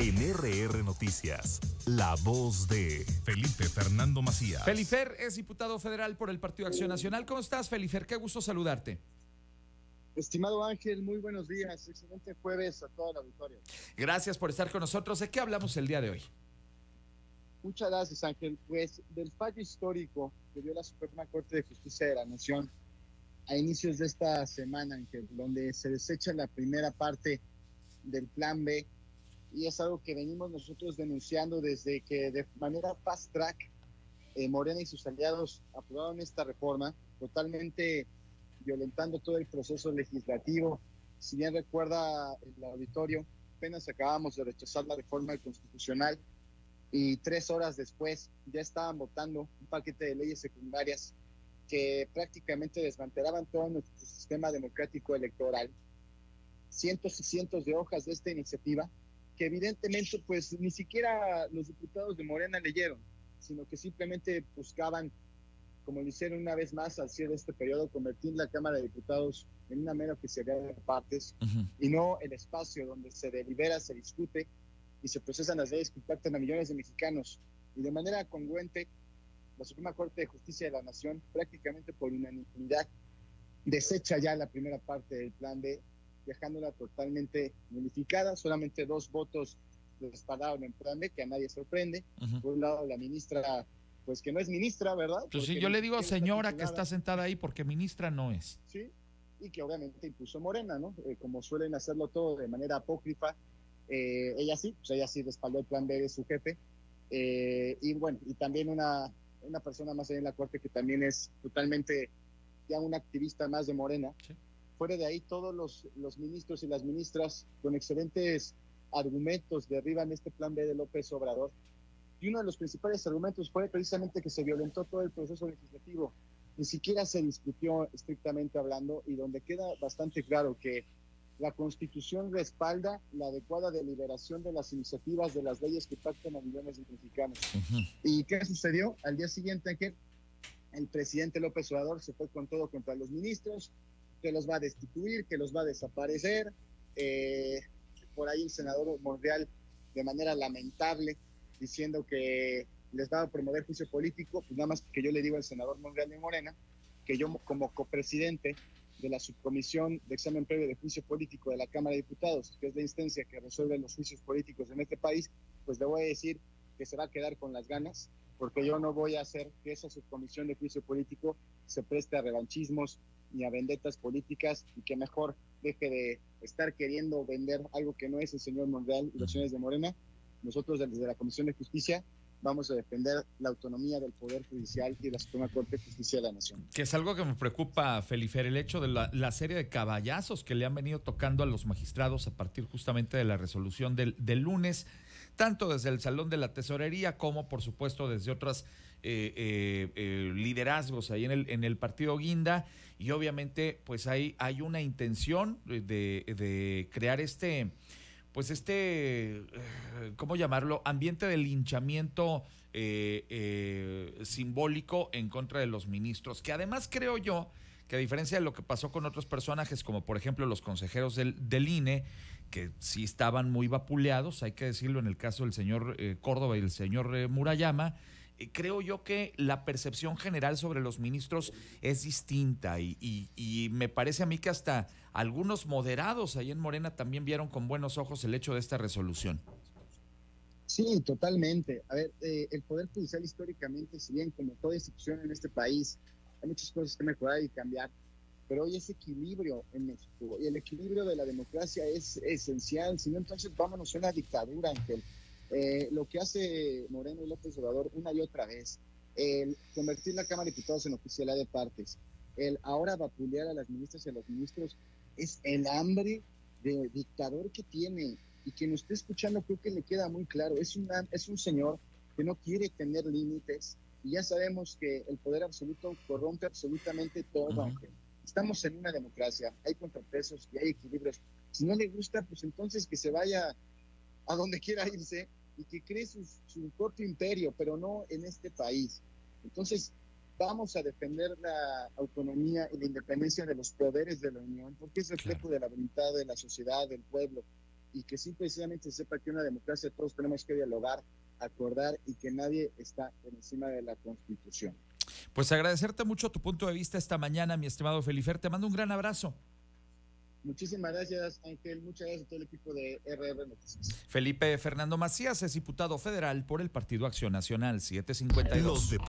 En RR Noticias, la voz de Felipe Fernando Macías. Felifer es diputado federal por el Partido Acción Nacional. ¿Cómo estás, Felifer? Qué gusto saludarte. Estimado Ángel, muy buenos días. Excelente jueves a toda la auditorio. Gracias por estar con nosotros. ¿De qué hablamos el día de hoy? Muchas gracias, Ángel. Pues del fallo histórico que dio la Suprema Corte de Justicia de la Nación a inicios de esta semana, Ángel, donde se desecha la primera parte del Plan B, y es algo que venimos nosotros denunciando desde que de manera fast track Morena y sus aliados aprobaron esta reforma, totalmente violentando todo el proceso legislativo. Si bien recuerda el auditorio, apenas acabamos de rechazar la reforma constitucional y 3 horas después ya estaban votando un paquete de leyes secundarias que prácticamente desmantelaban todo nuestro sistema democrático electoral. Cientos y cientos de hojas de esta iniciativa que evidentemente pues ni siquiera los diputados de Morena leyeron, sino que simplemente buscaban, como lo hicieron una vez más al cierre de este periodo, convertir la Cámara de Diputados en una mera oficialidad de partes y no el espacio donde se delibera, se discute y se procesan las leyes que impactan a millones de mexicanos. Y de manera congruente, la Suprema Corte de Justicia de la Nación, prácticamente por unanimidad, desecha ya la primera parte del Plan B, dejándola totalmente modificada. Solamente 2 votos respaldaron el Plan B, que a nadie sorprende. Por un lado, la ministra, pues que no es ministra, ¿verdad? Pues sí, yo le digo señora que está sentada ahí, porque ministra no es. Sí, y que obviamente impuso Morena, ¿no? Como suelen hacerlo todo de manera apócrifa. Ella sí respaldó el Plan B de su jefe. Y bueno, y también una persona más allá en la Corte que también es totalmente ya una activista más de Morena. Sí. Fuera de ahí, todos los ministros y las ministras con excelentes argumentos derriban este Plan B de López Obrador. Y uno de los principales argumentos fue precisamente que se violentó todo el proceso legislativo. Ni siquiera se discutió estrictamente hablando, y donde queda bastante claro que la Constitución respalda la adecuada deliberación de las iniciativas de las leyes que impactan a millones de mexicanos. ¿Y qué sucedió? Al día siguiente, que el presidente López Obrador se fue con todo contra los ministros, que los va a destituir, que los va a desaparecer. Por ahí el senador Monreal, de manera lamentable, diciendo que les va a promover juicio político. Pues nada más que yo le digo al senador Monreal de Morena que yo, como copresidente de la subcomisión de examen previo de juicio político de la Cámara de Diputados, que es la instancia que resuelve los juicios políticos en este país, pues le voy a decir que se va a quedar con las ganas, porque yo no voy a hacer que esa subcomisión de juicio político se preste a revanchismos ni a vendetas políticas, y que mejor deje de estar queriendo vender algo que no es el señor Monreal y los señores de Morena. Nosotros desde la Comisión de Justicia vamos a defender la autonomía del Poder Judicial y de la Suprema Corte de Justicia de la Nación. Que es algo que me preocupa, Felifer, el hecho de la serie de caballazos que le han venido tocando a los magistrados a partir justamente de la resolución del lunes, tanto desde el Salón de la Tesorería como, por supuesto, desde otros liderazgos ahí en el partido Guinda. Y obviamente pues hay una intención de crear ¿cómo llamarlo? Ambiente de linchamiento simbólico en contra de los ministros, que además creo yo que, a diferencia de lo que pasó con otros personajes, como por ejemplo los consejeros del INE, que sí estaban muy vapuleados, hay que decirlo, en el caso del señor Córdoba y el señor Murayama, creo yo que la percepción general sobre los ministros es distinta, y me parece a mí que hasta algunos moderados ahí en Morena también vieron con buenos ojos el hecho de esta resolución. Sí, totalmente. A ver, el Poder Judicial históricamente, si bien como toda institución en este país, hay muchas cosas que mejorar y cambiar, pero hoy es equilibrio en México, y el equilibrio de la democracia es esencial. Si no, entonces vámonos a una dictadura, Ángel. Lo que hace Moreno y López Obrador una y otra vez, el convertir la Cámara de Diputados en oficialidad de partes, el ahora vapulear a las ministras y a los ministros, es el hambre de dictador que tiene, y quien nos esté escuchando creo que le queda muy claro. Es un señor que no quiere tener límites, y ya sabemos que el poder absoluto corrompe absolutamente todo, Ángel. Estamos en una democracia, hay contrapesos y hay equilibrios. Si no le gusta, pues entonces que se vaya a donde quiera irse y que cree su propio imperio, pero no en este país. Entonces, vamos a defender la autonomía y la independencia de los poderes de la Unión, porque es reflejo de la voluntad de la sociedad, del pueblo. y que sí precisamente se sepa que en una democracia todos tenemos que dialogar, acordar y que nadie está por encima de la Constitución. Pues agradecerte mucho tu punto de vista esta mañana, mi estimado Felifer. Te mando un gran abrazo. Muchísimas gracias, Ángel. Muchas gracias a todo el equipo de RR Noticias. Felipe Fernando Macías es diputado federal por el Partido Acción Nacional 752.